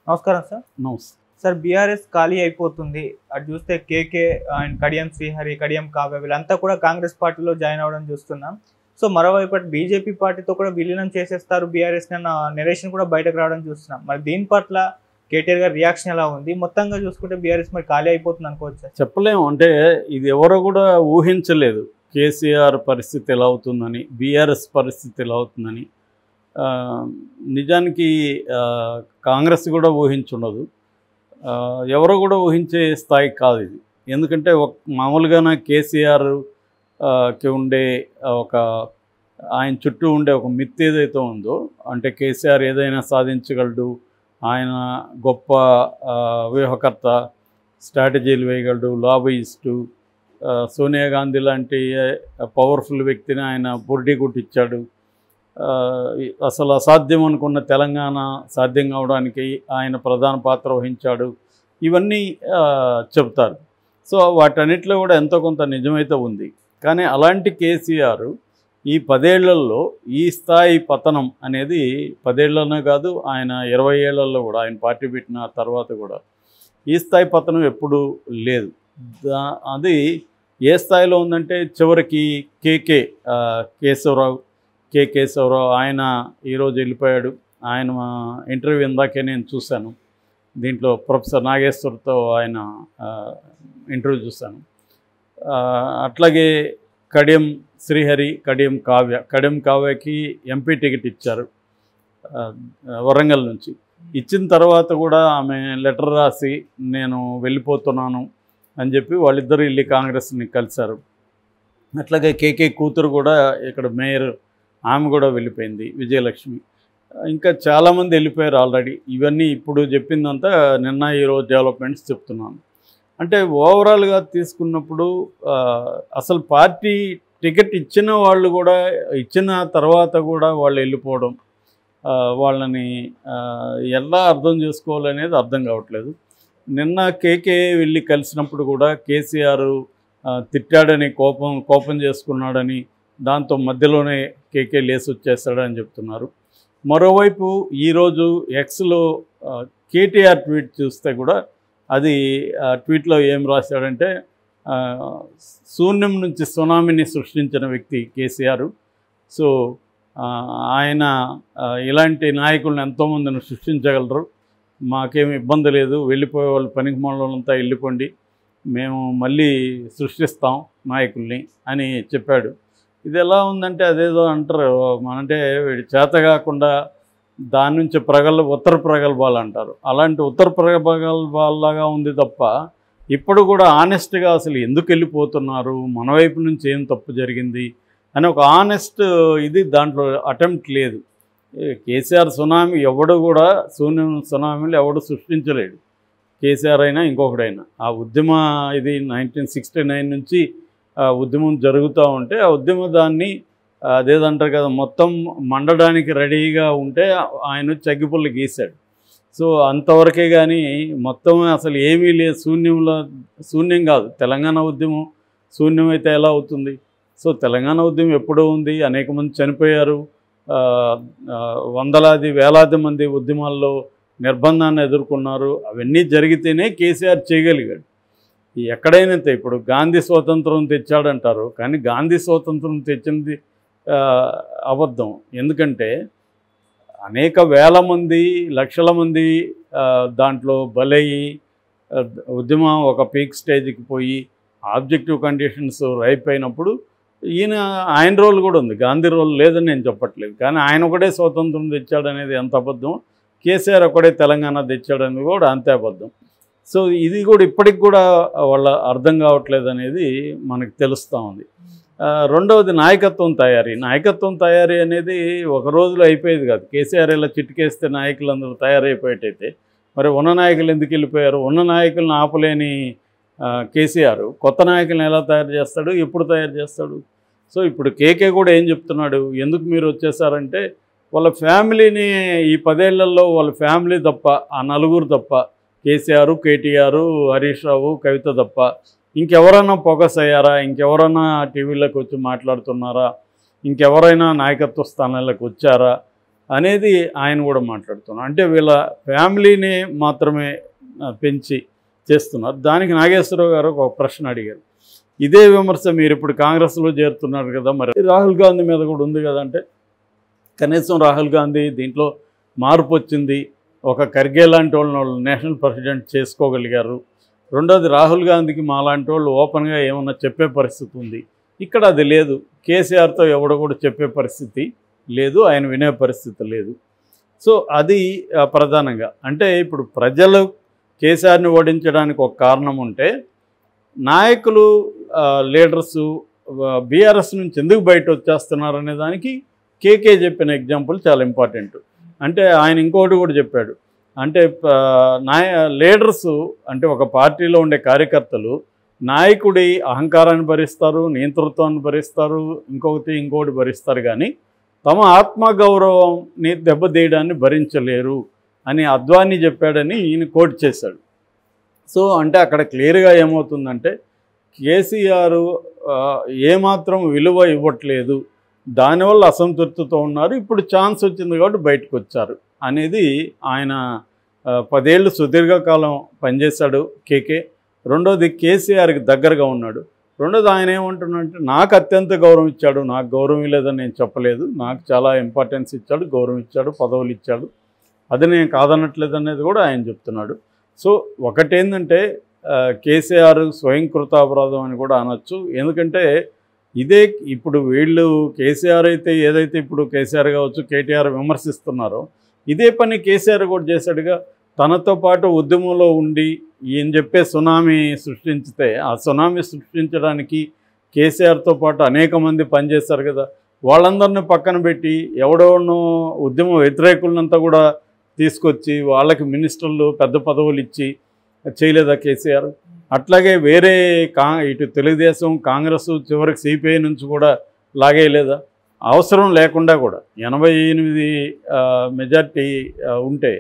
నమస్కారం సార్. నమస్తే. Sir BRS ఖాళీ అయిపోతుంది. అటు చూస్తే కేకే అండ్ కడియం శ్రీహరి, కడియం కావ్య వీళ్ళంతా కూడా కాంగ్రెస్ పార్టీలో జాయిన్ అవ్వడం చూస్తున్నాం. సో మరోవైపు బీజేపీ పార్టీతో కూడా విలీనం చేసేస్తారు బీఆర్ఎస్ అన్న నెరేషన్ కూడా బయటకు రావడం చూస్తున్నాం. మరి దీని పట్ల కేటీఆర్ గారి రియాక్షన్ ఎలా ఉంది? మొత్తంగా చూసుకుంటే బీఆర్ఎస్ మరి ఖాళీ అయిపోతుంది అనుకోవచ్చు. చెప్పలేము. అంటే ఇది ఎవరో కూడా ఊహించలేదు. కేసీఆర్ పరిస్థితి ఎలా అవుతుందని, బీఆర్ఎస్ పరిస్థితి ఎలా అవుతుందని. నిజానికి కాంగ్రెస్ కూడా ఊహించుండదు. ఎవరో కూడా ఊహించే స్థాయి కాదు ఇది. ఎందుకంటే మామూలుగానే కేసీఆర్కి ఉండే ఒక ఆయన చుట్టూ ఉండే ఒక మిత్ ఏదైతే ఉందో, అంటే కేసీఆర్ ఏదైనా సాధించగలడు, ఆయన గొప్ప వ్యూహకర్త, స్ట్రాటజీలు వేయగలడు, లాబీయిస్టు, సోనియా గాంధీ లాంటి పవర్ఫుల్ వ్యక్తిని ఆయన బుర్డీ కొట్టించాడు, అసలు అసాధ్యం అనుకున్న తెలంగాణ సాధ్యం కావడానికి ఆయన ప్రధాన పాత్ర వహించాడు, ఇవన్నీ చెప్తారు. సో వాటన్నిటిలో కూడా ఎంతో కొంత నిజమైతే ఉంది. కానీ అలాంటి కేసీఆర్ ఈ 10 ఏళ్లలో ఈ స్థాయి పతనం అనేది 10 ఏళ్లనే కాదు, ఆయన 20 ఏళ్లలో కూడా, ఆయన పార్టీ పెట్టిన తర్వాత కూడా ఈ స్థాయి పతనం ఎప్పుడూ లేదు. అది ఏ స్థాయిలో ఉందంటే చివరికి కేశవరావు ఆయన ఈరోజు వెళ్ళిపోయాడు. ఆయన ఇంటర్వ్యూ ఇందాకే నేను చూశాను. దీంట్లో ప్రొఫెసర్ నాగేశ్వర్తో ఆయన ఇంటర్వ్యూ చూశాను. అట్లాగే కడియం శ్రీహరి, కడియం కావ్యకి ఎంపీ టికెట్ ఇచ్చారు వరంగల్ నుంచి. ఇచ్చిన తర్వాత కూడా ఆమె లెటర్ రాసి నేను వెళ్ళిపోతున్నాను అని చెప్పి వాళ్ళిద్దరూ వెళ్ళి కాంగ్రెస్ని కలిశారు. అట్లాగే కేకే కూతురు కూడా ఇక్కడ మేయర్, ఆమె కూడా వెళ్ళిపోయింది, విజయలక్ష్మి. ఇంకా చాలామంది వెళ్ళిపోయారు ఆల్రెడీ. ఇవన్నీ ఇప్పుడు చెప్పిందంతా నిన్న ఈరోజు డెవలప్మెంట్స్ చెప్తున్నాను. అంటే ఓవరాల్గా తీసుకున్నప్పుడు అసలు పార్టీ టికెట్ ఇచ్చిన వాళ్ళు కూడా, ఇచ్చిన తర్వాత కూడా వాళ్ళు వెళ్ళిపోవడం, వాళ్ళని ఎలా అర్థం చేసుకోవాలనేది అర్థం కావట్లేదు. నిన్న కేకే వెళ్ళి కలిసినప్పుడు కూడా కేసీఆర్ తిట్టాడని కోపం చేసుకున్నాడని, దాంతో మధ్యలోనే కేకే లేసి వచ్చేస్తాడని చెప్తున్నారు. మరోవైపు ఈరోజు ఎక్స్లో కేటీఆర్ ట్వీట్ చూస్తే కూడా అది ట్వీట్లో ఏం రాశాడంటే, శూన్యం నుంచి సునామీని సృష్టించిన వ్యక్తి కేసీఆర్. సో ఆయన ఇలాంటి నాయకులను ఎంతోమందిని సృష్టించగలరు, మాకేమి ఇబ్బంది లేదు, వెళ్ళిపోయే వాళ్ళు పనికి మాలంతా వెళ్ళిపోండి, మేము మళ్ళీ సృష్టిస్తాం నాయకుల్ని అని చెప్పాడు. ఇది ఎలా ఉందంటే అదేదో అంటారు, అంటే వీడి చేత కాకుండా దాని నుంచి ఉత్తర ప్రగల్భాలు అంటారు. అలాంటి ఉత్తర ప్రగల్భాల్లాగా ఉంది తప్ప ఇప్పుడు కూడా ఆనెస్ట్గా అసలు ఎందుకు వెళ్ళిపోతున్నారు, మన వైపు నుంచి ఏం తప్పు జరిగింది అని ఒక ఆనెస్ట్ ఇది దాంట్లో అటెంప్ట్ లేదు. కేసీఆర్ సునామీ ఎవడు కూడా సునామీలు ఎవడు సృష్టించలేడు, కేసీఆర్ అయినా ఇంకొకడైనా. ఆ ఉద్యమ ఇది 1969 నుంచి ఉద్యమం జరుగుతూ ఉంటే ఆ దాన్ని అదేదంటారు కదా, మొత్తం మండడానికి రెడీగా ఉంటే ఆయన చగ్గిపుల్ల గీశాడు. సో అంతవరకే కానీ మొత్తం అసలు ఏమీ లేదు, శూన్యం కాదు. తెలంగాణ ఉద్యమం శూన్యం అయితే ఎలా అవుతుంది? సో తెలంగాణ ఉద్యమం ఎప్పుడూ ఉంది, అనేక మంది చనిపోయారు, వందలాది వేలాది మంది ఉద్యమాల్లో నిర్బంధాన్ని ఎదుర్కొన్నారు. అవన్నీ జరిగితేనే కేసీఆర్ చేయగలిగాడు. ఎక్కడైనా ఇప్పుడు గాంధీ స్వాతంత్రం తెచ్చాడంటారు, కానీ గాంధీ స్వాతంత్రం తెచ్చింది అబద్ధం. ఎందుకంటే అనేక వేల మంది, లక్షల మంది దాంట్లో బలయ్యి ఉద్యమం ఒక పీక్ స్టేజ్కి పోయి ఆబ్జెక్టివ్ కండిషన్స్ రైప్ అయినప్పుడు ఆయన రోల్ కూడా ఉంది, గాంధీ రోల్ లేదని నేను చెప్పట్లేదు. కానీ ఆయన ఒకడే స్వాతంత్రం తెచ్చాడనేది ఎంత అబద్ధం, కేసీఆర్ ఒకడే తెలంగాణ తెచ్చాడనేది కూడా అంతే అబద్ధం. సో ఇది కూడా ఇప్పటికి కూడా వాళ్ళ అర్థం కావట్లేదు అనేది మనకు తెలుస్తూ ఉంది. రెండవది నాయకత్వం తయారీ అనేది ఒక రోజులో అయిపోయేది కాదు. కేసీఆర్ ఇలా చిటికేస్తే నాయకులందరూ తయారైపోయేటైతే మరి ఉన్న నాయకులు ఎందుకు వెళ్ళిపోయారు? ఉన్న నాయకులను ఆపలేని కేసీఆర్ కొత్త నాయకులను ఎలా తయారు చేస్తాడు, ఎప్పుడు తయారు చేస్తాడు? సో ఇప్పుడు కేకే కూడా ఏం చెప్తున్నాడు, ఎందుకు మీరు వచ్చేసారంటే వాళ్ళ ఫ్యామిలీని ఈ 10 ఏళ్లలో వాళ్ళ ఫ్యామిలీ తప్ప, ఆ నలుగురు తప్ప, కేసీఆర్, కేటీఆర్, హరీష్ రావు, కవిత తప్ప ఇంకెవరైనా ఫోకస్ అయ్యారా? ఇంకెవరైనా టీవీలోకి వచ్చి మాట్లాడుతున్నారా? ఇంకెవరైనా నాయకత్వ స్థానాలకు వచ్చారా అనేది ఆయన కూడా మాట్లాడుతున్నారు. అంటే వీళ్ళ ఫ్యామిలీని మాత్రమే పెంచి చేస్తున్నారు. దానికి నాగేశ్వరరావు గారు ఒక ప్రశ్న అడిగారు. ఇదే విమర్శ మీరు ఇప్పుడు కాంగ్రెస్లో చేరుతున్నారు కదా, మరి రాహుల్ గాంధీ మీద కూడా ఉంది కదా అంటే, కనీసం రాహుల్ గాంధీ దీంట్లో మార్పు వచ్చింది, ఒక ఖర్గే లాంటి వాళ్ళు నేషనల్ ప్రెసిడెంట్ చేసుకోగలిగారు. రెండోది రాహుల్ గాంధీకి మాలాంటి వాళ్ళు ఓపెన్గా ఏమన్నా చెప్పే పరిస్థితి ఉంది. ఇక్కడ అది లేదు. కేసీఆర్తో ఎవడో కూడా చెప్పే పరిస్థితి లేదు, ఆయన వినే పరిస్థితి లేదు. సో అది ప్రధానంగా అంటే ఇప్పుడు ప్రజలు కేసీఆర్ని ఓడించడానికి ఒక కారణం ఉంటే, నాయకులు లీడర్సు బీఆర్ఎస్ నుంచి ఎందుకు బయట వచ్చేస్తున్నారు అనే దానికి కేకే చెప్పిన ఎగ్జాంపుల్ చాలా ఇంపార్టెంట్. అంటే ఆయన ఇంకోటి కూడా చెప్పాడు. అంటే లీడర్సు అంటే ఒక పార్టీలో ఉండే కార్యకర్తలు నాయకుడి అహంకారాన్ని భరిస్తారు, నియంతృత్వాన్ని భరిస్తారు, ఇంకోటి భరిస్తారు, కానీ తమ ఆత్మగౌరవాన్ని దెబ్బతీయడాన్ని భరించలేరు అని అద్వానీ చెప్పాడని ఈయన కోట్ చేశాడు. సో అంటే అక్కడ క్లియర్గా ఏమవుతుందంటే, కేసీఆర్ ఏమాత్రం విలువ ఇవ్వట్లేదు, దానివల్ల అసంతృప్తితో ఉన్నారు, ఇప్పుడు ఛాన్స్ వచ్చింది కాబట్టి బయటకు వచ్చారు అనేది ఆయన 10 ఏళ్ళు సుదీర్ఘకాలం పనిచేశాడు కేకే. రెండోది కేసీఆర్కి దగ్గరగా ఉన్నాడు. రెండోది ఆయన ఏమంటున్నాడంటే, నాకు అత్యంత గౌరవం ఇచ్చాడు, నాకు గౌరవం లేదని నేను చెప్పలేదు, నాకు చాలా ఇంపార్టెన్స్ ఇచ్చాడు, గౌరవం ఇచ్చాడు, పదవులు ఇచ్చాడు, అది నేను కాదనట్లేదు అనేది కూడా ఆయన చెప్తున్నాడు. సో ఒకటేంటంటే కేసీఆర్ స్వయంకృతాపరాధం అని కూడా అనొచ్చు. ఎందుకంటే ఇదే ఇప్పుడు వీళ్ళు కేసీఆర్ అయితే ఏదైతే ఇప్పుడు కేసీఆర్ కావచ్చు కేటీఆర్ విమర్శిస్తున్నారో, ఇదే పని కేసీఆర్ కూడా చేశాడుగా. తనతో పాటు ఉద్యమంలో ఉండి ఈయన చెప్పే సునామీ సృష్టించితే, ఆ సునామీ సృష్టించడానికి కేసీఆర్తో పాటు అనేక మంది పనిచేశారు కదా, వాళ్ళందరినీ పక్కన పెట్టి ఎవడోనో ఉద్యమ వ్యతిరేకులంతా కూడా తీసుకొచ్చి వాళ్ళకి మినిస్టర్లు పెద్ద పదవులు ఇచ్చి చేయలేదా కేసీఆర్? అట్లాగే వేరే ఇటు తెలుగుదేశం కాంగ్రెస్ చివరికి సిపిఐ నుంచి కూడా లాగేయలేదా? అవసరం లేకుండా కూడా 88 మెజార్టీ ఉంటే,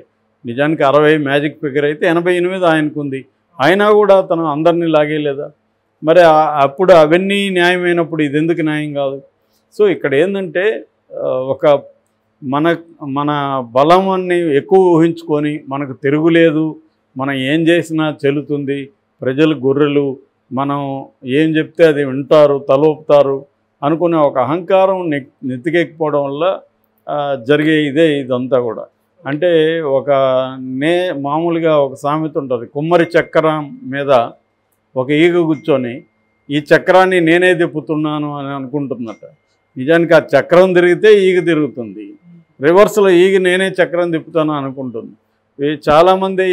నిజానికి 60 మ్యాజిక్ ఫిగర్ అయితే 88 ఆయనకుంది, అయినా కూడా తను అందరినీ లాగేయలేదా? మరి అప్పుడు అవన్నీ న్యాయమైనప్పుడు ఇది ఎందుకు న్యాయం కాదు? సో ఇక్కడ ఏంటంటే ఒక మన బలమాన్ని ఎక్కువ ఊహించుకొని మనకు తిరుగులేదు, మనం ఏం చేసినా చెల్లుతుంది, ప్రజలు గొర్రెలు, మనం ఏం చెప్తే అది వింటారు, తలోపుతారు అనుకునే ఒక అహంకారం నెత్తికెక్కిపోవడం వల్ల జరిగే ఇదంతా కూడా. అంటే మామూలుగా ఒక సామెత ఉంటుంది, కుమ్మరి చక్రం మీద ఒక ఈగ కూర్చొని ఈ చక్రాన్ని నేనే తిప్పుతున్నాను అని అనుకుంటున్నట్ట. నిజానికి ఆ చక్రం తిరిగితే ఈగ తిరుగుతుంది, రివర్స్లో ఈగ నేనే చక్రం తిప్పుతాను అనుకుంటుంది. చాలామంది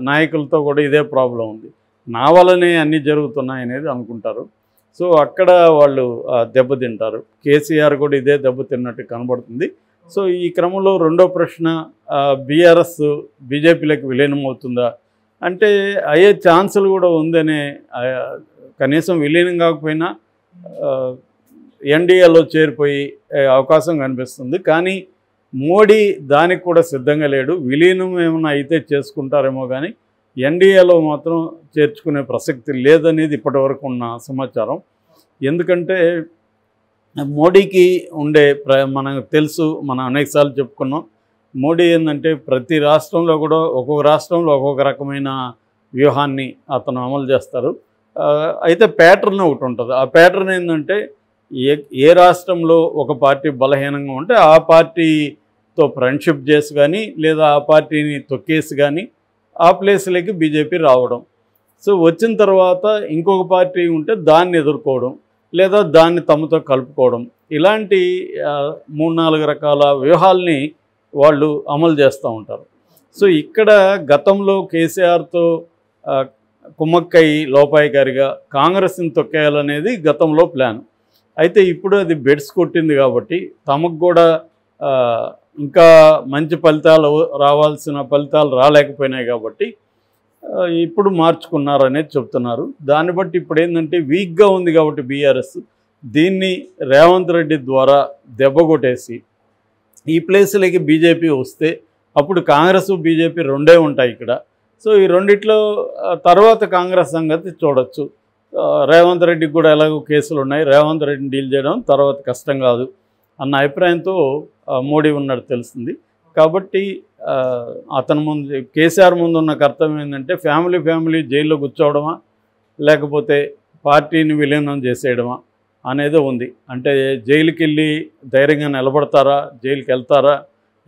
నాయకులతో కూడా ఇదే ప్రాబ్లం ఉంది, నా వల్లనే అన్నీ జరుగుతున్నాయి అనేది అనుకుంటారు. సో అక్కడ వాళ్ళు దెబ్బతింటారు. కేసీఆర్ కూడా ఇదే దెబ్బతిన్నట్టు కనబడుతుంది. సో ఈ క్రమంలో రెండో ప్రశ్న, బీఆర్ఎస్ బీజేపీలోకి విలీనం అవుతుందా అంటే అయ్యే ఛాన్సులు కూడా ఉందనే, కనీసం విలీనం కాకపోయినా ఎన్డీఏలో చేరిపోయి అవకాశం కనిపిస్తుంది. కానీ మోడీ దానికి కూడా సిద్ధంగా లేడు. విలీనం ఏమైనా అయితే చేసుకుంటారేమో కానీ ఎన్డీఏలో మాత్రం చేర్చుకునే ప్రసక్తి లేదనేది ఇప్పటివరకు ఉన్న సమాచారం. ఎందుకంటే మోడీకి ఉండే మనకు తెలుసు, మనం అనేకసార్లు చెప్పుకున్నాం, మోడీ ఏంటంటే ప్రతి రాష్ట్రంలో కూడా ఒక్కొక్క రాష్ట్రంలో ఒక్కొక్క రకమైన వ్యూహాన్ని అతను అమలు చేస్తారు. అయితే ప్యాటర్న్ ఒకటి ఉంటుంది. ఆ ప్యాటర్న్ ఏంటంటే ఏ రాష్ట్రంలో ఒక పార్టీ బలహీనంగా ఉంటే ఆ పార్టీతో ఫ్రెండ్షిప్ చేసి కానీ, లేదా ఆ పార్టీని తొక్కేసి కానీ ఆ ప్లేస్లోకి బీజేపీ రావడం. సో వచ్చిన తర్వాత ఇంకొక పార్టీ ఉంటే దాన్ని ఎదుర్కోవడం, లేదా దాన్ని తమతో కలుపుకోవడం, ఇలాంటి 3-4 రకాల వ్యూహాల్ని వాళ్ళు అమలు చేస్తూ ఉంటారు. సో ఇక్కడ గతంలో కేసీఆర్తో కుమ్మక్కయ్య లోపాయికారిగా కాంగ్రెస్ని తొక్కేయాలనేది గతంలో ప్లాన్. అయితే ఇప్పుడు అది బెడ్స్ కొట్టింది కాబట్టి, తమకు కూడా ఇంకా మంచి ఫలితాలు రావాల్సిన ఫలితాలు రాలేకపోయినాయి కాబట్టి ఇప్పుడు మార్చుకున్నారనేది చెప్తున్నారు. దాన్ని బట్టి ఇప్పుడు ఏంటంటే వీక్గా ఉంది కాబట్టి బీఆర్ఎస్ దీన్ని రేవంత్ రెడ్డి ద్వారా దెబ్బ కొట్టేసి ఈ ప్లేస్లోకి బీజేపీ వస్తే అప్పుడు కాంగ్రెస్ బీజేపీ రెండే ఉంటాయి ఇక్కడ. సో ఈ రెండిట్లో తర్వాత కాంగ్రెస్ సంగతి చూడొచ్చు. రేవంత్ రెడ్డికి కూడా ఎలాగో కేసులు ఉన్నాయి, రేవంత్ రెడ్డిని డీల్ చేయడం తర్వాత కష్టం కాదు. అన్న అభిప్రాయంతో మోడీ ఉన్నట్టు తెలుస్తుంది. కాబట్టి అతని ముందు కేసీఆర్ ముందు ఉన్న కర్తవ్యం ఏంటంటే ఫ్యామిలీ జైల్లో కూర్చోవడమా లేకపోతే పార్టీని విలీనం చేసేయడమా అనేది ఉంది. అంటే జైలుకి వెళ్ళి ధైర్యంగా నిలబడతారా, జైలుకి వెళ్తారా?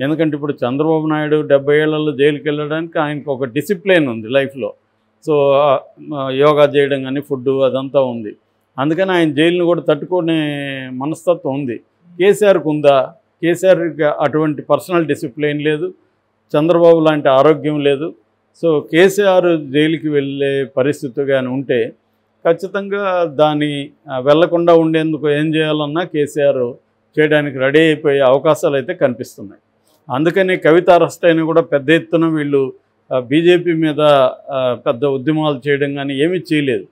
ఎందుకంటే ఇప్పుడు చంద్రబాబు నాయుడు 70 ఏళ్లలో జైలుకి వెళ్ళడానికి ఆయనకు ఒక డిసిప్లిన్ ఉంది లైఫ్లో. సో యోగా చేయడం కానీ ఫుడ్ అదంతా ఉంది. అందుకని ఆయన జైలుని కూడా తట్టుకునే మనస్తత్వం ఉంది. కేసీఆర్కి ఉందా? కేసీఆర్కి అటువంటి పర్సనల్ డిసిప్లిన్ లేదు, చంద్రబాబు లాంటి ఆరోగ్యం లేదు. సో కేసీఆర్ జైలుకి వెళ్ళే పరిస్థితి కానీ ఉంటే ఖచ్చితంగా దాన్ని వెళ్లకుండా ఉండేందుకు ఏం చేయాలన్నా కేసీఆర్ చేయడానికి రెడీ అయిపోయే అవకాశాలు అయితే కనిపిస్తున్నాయి. అందుకని కవిత అరెస్ట్ అయినా కూడా పెద్ద ఎత్తున వీళ్ళు బీజేపీ మీద పెద్ద ఉద్యమాలు చేయడం కానీ ఏమీ చేయలేదు.